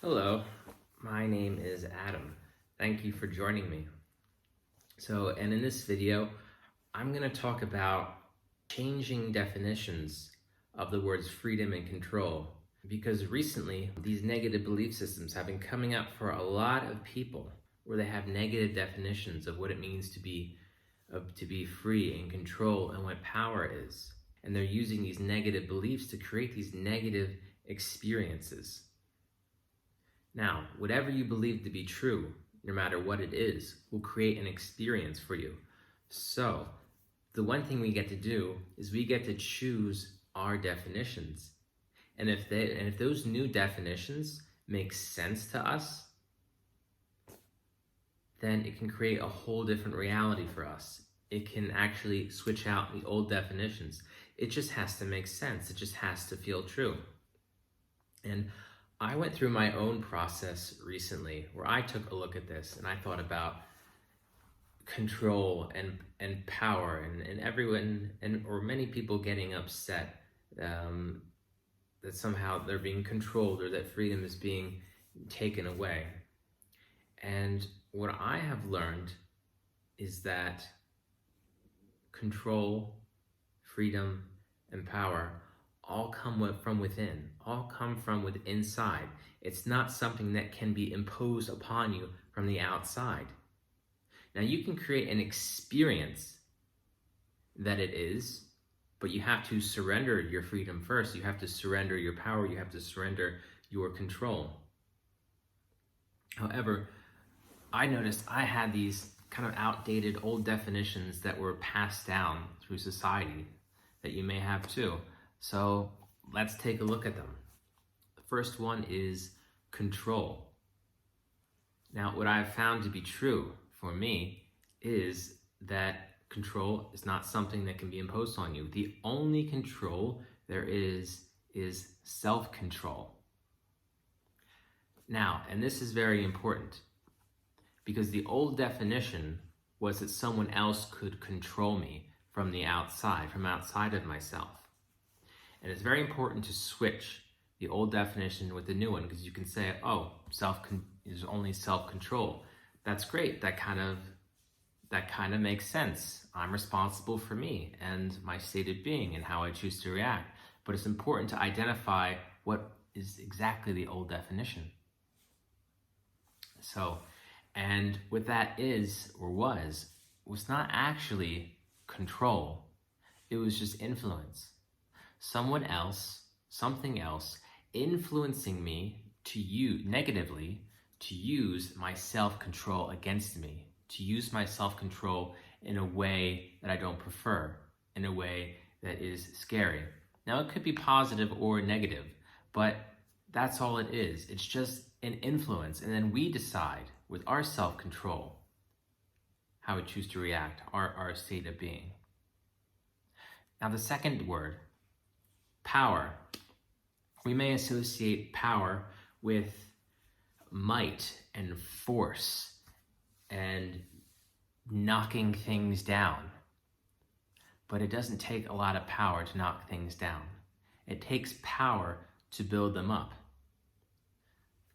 Hello, my name is Adam. Thank you for joining me. And in this video, I'm going to talk about changing definitions of the words freedom and control, because recently these negative belief systems have been coming up for a lot of people where they have negative definitions of what it means to be free and control and what power is. And they're using these negative beliefs to create these negative experiences. Now, whatever you believe to be true, no matter what it is, will create an experience for you. So, the one thing we get to do is we get to choose our definitions. And if those new definitions make sense to us, then it can create a whole different reality for us. It can actually switch out the old definitions. It just has to make sense. It just has to feel true. And I went through my own process recently where I took a look at this and I thought about control and power and everyone or many people getting upset that somehow they're being controlled or that freedom is being taken away. And what I have learned is that control, freedom, and power all come from within, all come from inside. It's not something that can be imposed upon you from the outside. Now you can create an experience that it is, but you have to surrender your freedom first. You have to surrender your power. You have to surrender your control. However, I noticed I had these kind of outdated old definitions that were passed down through society that you may have too. So let's take a look at them. The first one is control. Now, what I've found to be true for me is that control is not something that can be imposed on you. The only control there is self-control. Now, and this is very important, because the old definition was that someone else could control me from the outside, from outside of myself. And it's very important to switch the old definition with the new one, because you can say, oh, is only self-control. That's great. That kind of makes sense. I'm responsible for me and my state of being and how I choose to react. But it's important to identify what is exactly the old definition. And what that is or was not actually control. It was just influence. Someone else, something else, influencing me negatively to use my self-control against me, to use my self-control in a way that I don't prefer, in a way that is scary. Now, it could be positive or negative, but that's all it is. It's just an influence, and then we decide with our self-control how we choose to react, our state of being. Now, the second word, power. We may associate power with might and force and knocking things down. But it doesn't take a lot of power to knock things down. It takes power to build them up.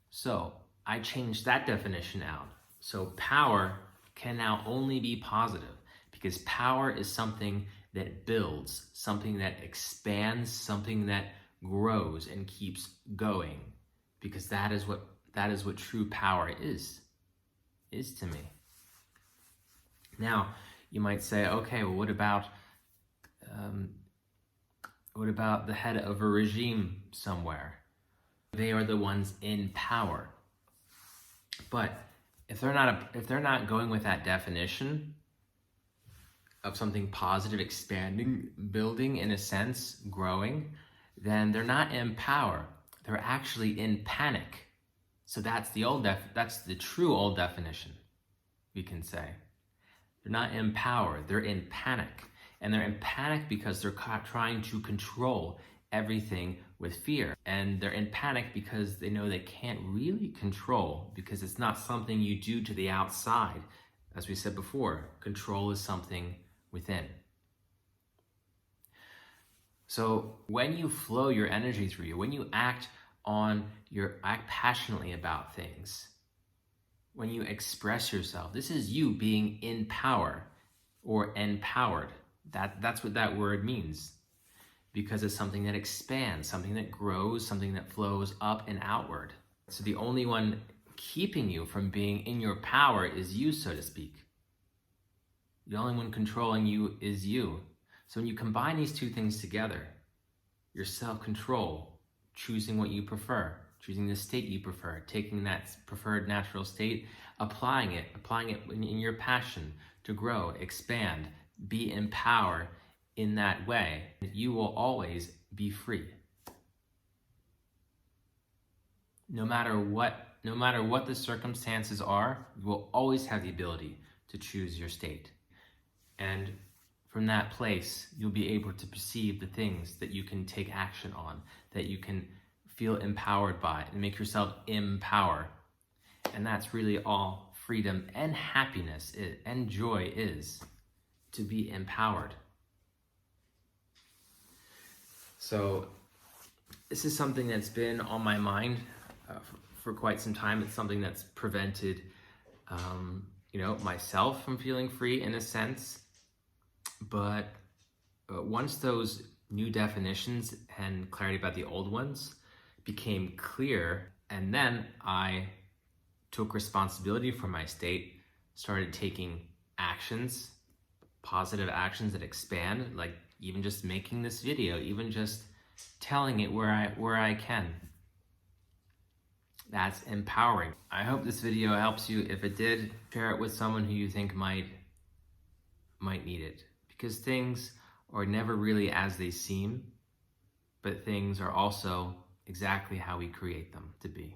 So I changed that definition out. So power can now only be positive, because power is something that builds, something that expands, something that grows and keeps going, because that is what true power is to me. Now, you might say, okay, well, what about the head of a regime somewhere? They are the ones in power. But if they're not going with that definition of something positive, expanding, building, in a sense, growing, then they're not in power. They're actually in panic. So that's the true old definition, we can say. They're not in power, they're in panic. And they're in panic because they're trying to control everything with fear. And they're in panic because they know they can't really control, because it's not something you do to the outside. As we said before, control is something within. So when you flow your energy through you, when you act act passionately about things, when you express yourself, this is you being in power or empowered. That's what that word means, because it's something that expands, something that grows, something that flows up and outward. So the only one keeping you from being in your power is you, so to speak. The only one controlling you is you. So when you combine these two things together, your self-control, choosing what you prefer, choosing the state you prefer, taking that preferred natural state, applying it in your passion to grow, expand, be in power in that way, you will always be free. No matter what the circumstances are, you will always have the ability to choose your state. And from that place, you'll be able to perceive the things that you can take action on, that you can feel empowered by, and make yourself empower. And that's really all freedom and happiness and joy is, to be empowered. So this is something that's been on my mind for quite some time. It's something that's prevented myself from feeling free in a sense. But once those new definitions and clarity about the old ones became clear, and then I took responsibility for my state, started taking actions, positive actions that expand, like even just making this video, even just telling it where I can. That's empowering. I hope this video helps you. If it did, share it with someone who you think might need it. Because things are never really as they seem, but things are also exactly how we create them to be.